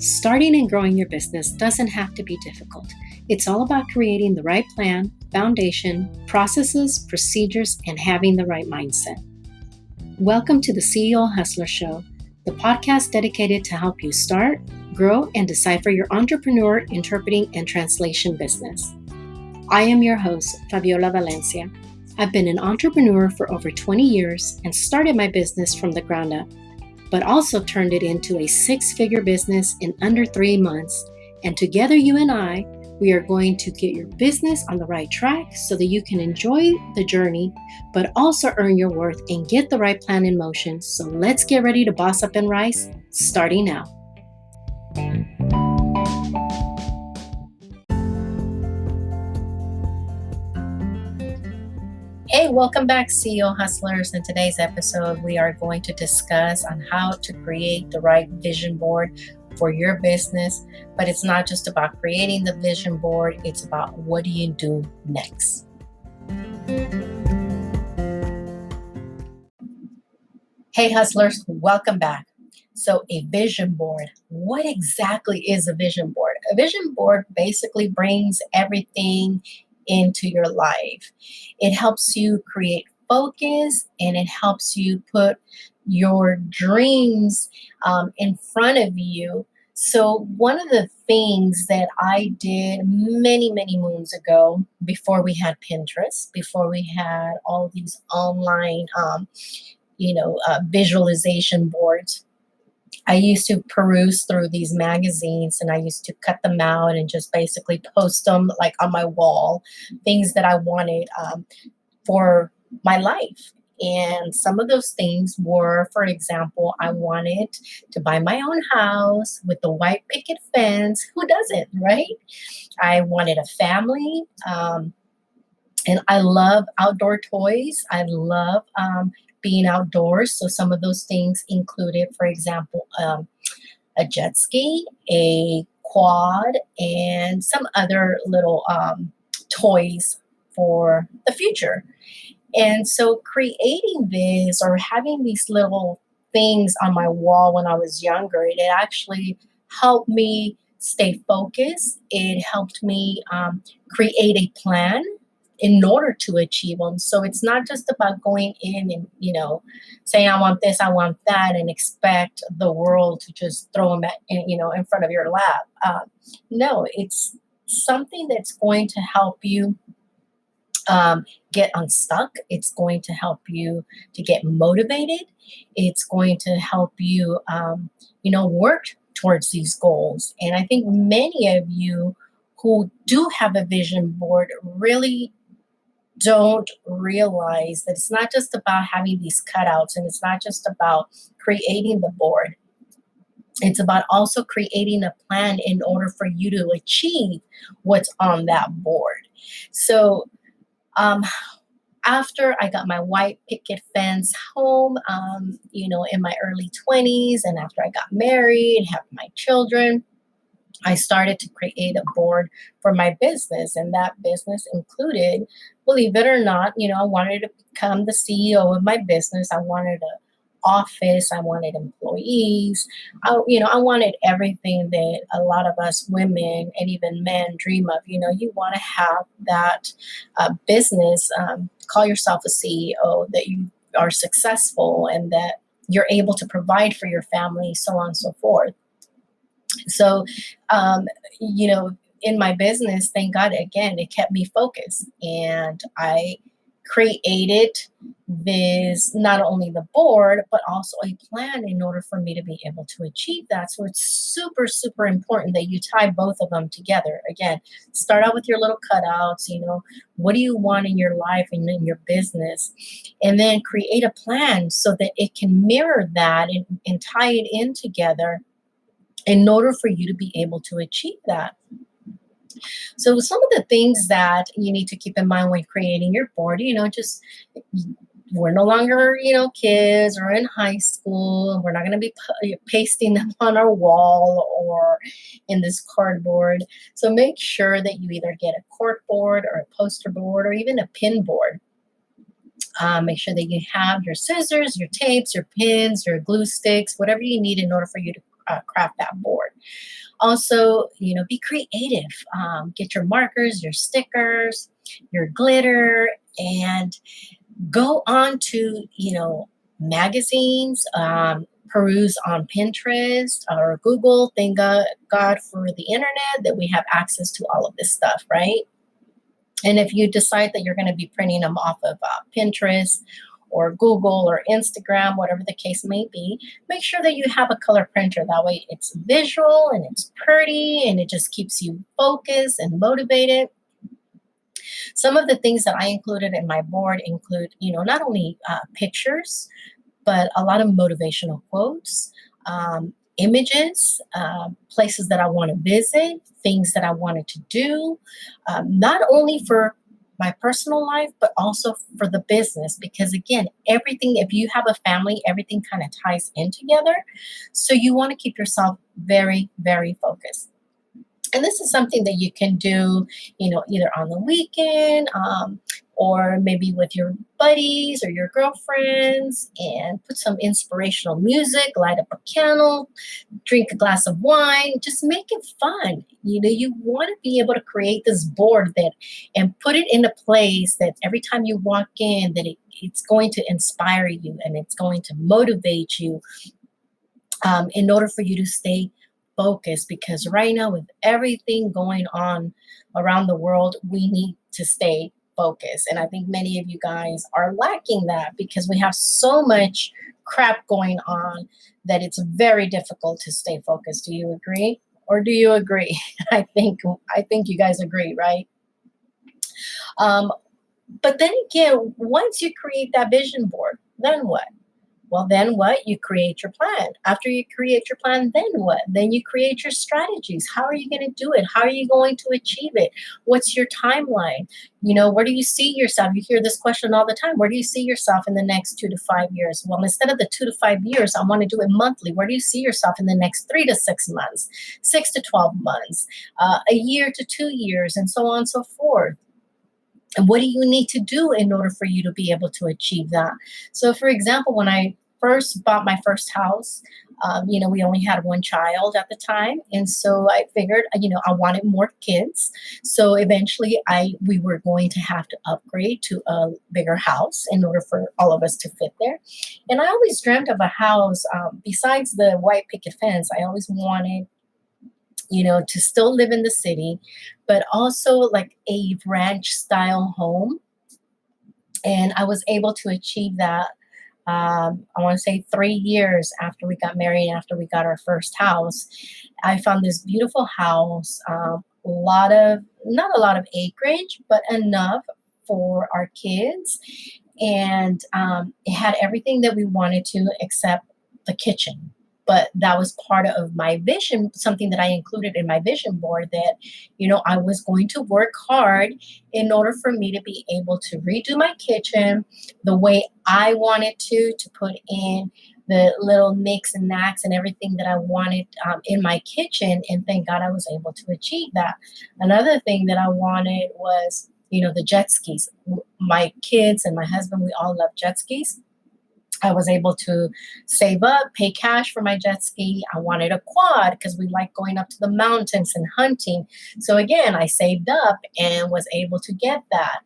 Starting and growing your business doesn't have to be difficult. It's all about creating the right plan, foundation, processes, procedures, and having the right mindset. Welcome to the CEO Hustler Show, the podcast dedicated to help you start, grow, and decipher your entrepreneur, interpreting, and translation business. I am your host, Faviola Valencia. I've been an entrepreneur for over 20 years and started my business from the ground up, but also turned it into a six-figure business in under 3 months. And together, you and I, we are going to get your business on the right track so that you can enjoy the journey, but also earn your worth and get the right plan in motion. So let's get ready to boss up and rise, starting now. Hey, welcome back, CEO Hustlers. In today's episode, we are going to discuss on how to create the right vision board for your business. But it's not just about creating the vision board, it's about what do you do next. Hey, Hustlers, welcome back. So a vision board, what exactly is a vision board? A vision board basically brings everything into your life. It helps you create focus and it helps you put your dreams in front of you. So one of the things that I did many moons ago, before we had Pinterest, before we had all these online visualization boards, I used to peruse through these magazines and I used to cut them out and just basically post them like on my wall, things that I wanted for my life. And some of those things were, for example, I wanted to buy my own house with the white picket fence. Who doesn't, right? I wanted a family. And I love outdoor toys. I love being outdoors. So some of those things included, for example, a jet ski, a quad, and some other little toys for the future. And so creating this or having these little things on my wall when I was younger, it actually helped me stay focused. It helped me create a plan in order to achieve them. So it's not just about going in and, saying, I want this, I want that, and expect the world to just throw them in front of your lap. No, it's something that's going to help you get unstuck. It's going to help you to get motivated. It's going to help you, work towards these goals. And I think many of you who do have a vision board really don't realize that it's not just about having these cutouts and it's not just about creating the board. It's about also creating a plan in order for you to achieve what's on that board. So after I got my white picket fence home, in my early 20s, and after I got married and have my children, I started to create a board for my business, and that business included, believe it or not, I wanted to become the CEO of my business. I wanted an office. I wanted employees. I wanted everything that a lot of us women and even men dream of. You want to have that business, call yourself a CEO, that you are successful and that you're able to provide for your family, so on and so forth. So, in my business, thank God, again, it kept me focused. And I created this, not only the board, but also a plan in order for me to be able to achieve that. So it's super important that you tie both of them together. Again, start out with your little cutouts, what do you want in your life and in your business? And then create a plan so that it can mirror that and tie it in together in order for you to be able to achieve that. So some of the things that you need to keep in mind when creating your board, we're no longer, kids or in high school. We're not going to be pasting them on our wall or in this cardboard. So make sure that you either get a cork board or a poster board or even a pin board. Make sure that you have your scissors, your tapes, your pins, your glue sticks, whatever you need in order for you to craft that board. Also, be creative. Get your markers, your stickers, your glitter, and go on to, magazines, peruse on Pinterest or Google. Thank God for the internet that we have access to all of this stuff, right? And if you decide that you're going to be printing them off of Pinterest or Google or Instagram, whatever the case may be, make sure that you have a color printer. That way it's visual and it's pretty and it just keeps you focused and motivated. Some of the things that I included in my board include, not only pictures, but a lot of motivational quotes, images, places that I want to visit, things that I wanted to do, not only for my personal life, but also for the business. Because again, everything, if you have a family, everything kind of ties in together. So you want to keep yourself very, very focused. And this is something that you can do, either on the weekend, or maybe with your buddies or your girlfriends, and put some inspirational music, light up a candle, drink a glass of wine, just make it fun. You want to be able to create this board and put it in a place that every time you walk in, that it's going to inspire you and it's going to motivate you, in order for you to stay focused. Because right now, with everything going on around the world, we need to stay focused. And I think many of you guys are lacking that because we have so much crap going on that it's very difficult to stay focused. Do you agree? Or do you agree? I think you guys agree, right? But then again, once you create that vision board, then what? Well, then what? You create your plan. After you create your plan, then what? Then you create your strategies. How are you going to do it? How are you going to achieve it? What's your timeline? Where do you see yourself? You hear this question all the time. Where do you see yourself in the next 2 to 5 years? Well, instead of the 2 to 5 years, I want to do it monthly. Where do you see yourself in the next 3 to 6 months, 6 to 12 months, a year to 2 years, and so on and so forth? And what do you need to do in order for you to be able to achieve that? So, for example, when I first bought my first house, we only had one child at the time. And so I figured, I wanted more kids. So eventually we were going to have to upgrade to a bigger house in order for all of us to fit there. And I always dreamt of a house, besides the white picket fence, I always wanted, to still live in the city, but also like a ranch style home. And I was able to achieve that. I want to say 3 years after we got married, after we got our first house. I found this beautiful house, not a lot of acreage, but enough for our kids. And it had everything that we wanted to except the kitchen. But that was part of my vision, something that I included in my vision board, that, I was going to work hard in order for me to be able to redo my kitchen the way I wanted to put in the little nicks and knacks and everything that I wanted in my kitchen. And thank God I was able to achieve that. Another thing that I wanted was, the jet skis. My kids and my husband, we all love jet skis. I was able to save up, pay cash for my jet ski. I wanted a quad because we like going up to the mountains and hunting. So again, I saved up and was able to get that.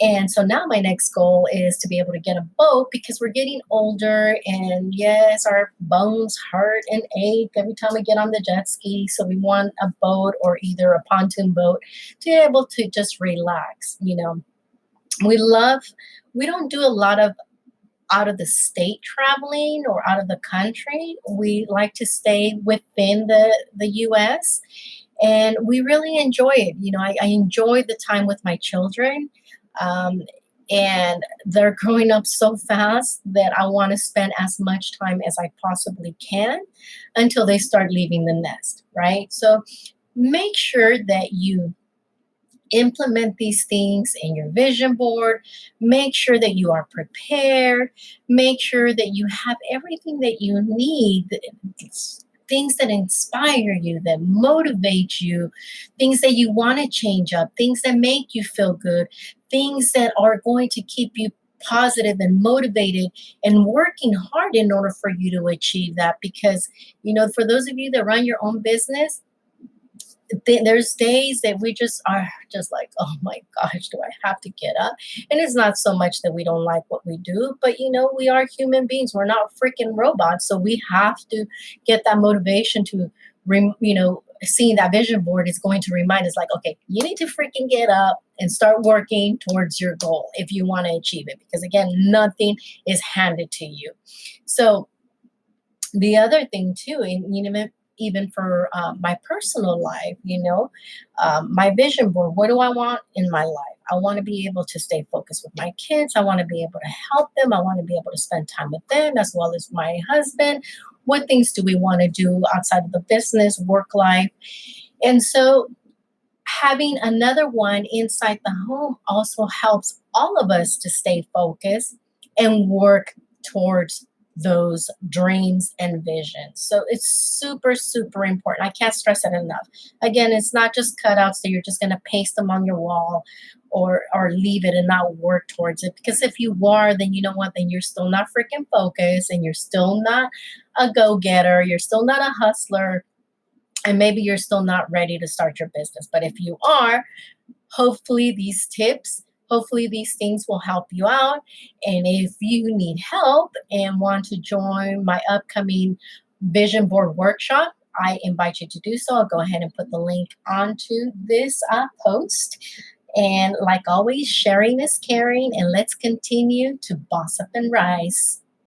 And so now my next goal is to be able to get a boat because we're getting older. And yes, our bones hurt and ache every time we get on the jet ski. So we want a boat, or either a pontoon boat, to be able to just relax. We don't do a lot of out of the state traveling or out of the country. We like to stay within the US, and we really enjoy it. I enjoy the time with my children, and they're growing up so fast that I want to spend as much time as I possibly can until they start leaving the nest, right? So make sure that you implement these things in your vision board. Make sure that you are prepared. Make sure that you have everything that you need. Things that inspire you, that motivate you, things that you want to change up, things that make you feel good, things that are going to keep you positive and motivated and working hard in order for you to achieve that. Because, for those of you that run your own business, there's days that we just are just like, oh my gosh, do I have to get up? And it's not so much that we don't like what we do, but we are human beings. We're not freaking robots. So we have to get that motivation to, seeing that vision board is going to remind us, like, okay, you need to freaking get up and start working towards your goal if you want to achieve it. Because again, nothing is handed to you. So the other thing too, and even for my personal life, my vision board, what do I want in my life? I want to be able to stay focused with my kids. I want to be able to help them. I want to be able to spend time with them as well as my husband. What things do we want to do outside of the business work life? And so having another one inside the home also helps all of us to stay focused and work towards those dreams and visions. So it's super, super important. I can't stress it enough. Again, it's not just cutouts that you're just going to paste them on your wall or leave it and not work towards it. Because if you are, then you know what? Then you're still not freaking focused and you're still not a go-getter. You're still not a hustler, and maybe you're still not ready to start your business. But if you are, hopefully these tips, hopefully these things will help you out. And if you need help and want to join my upcoming vision board workshop, I invite you to do so. I'll go ahead and put the link onto this post. And like always, sharing is caring, and let's continue to boss up and rise.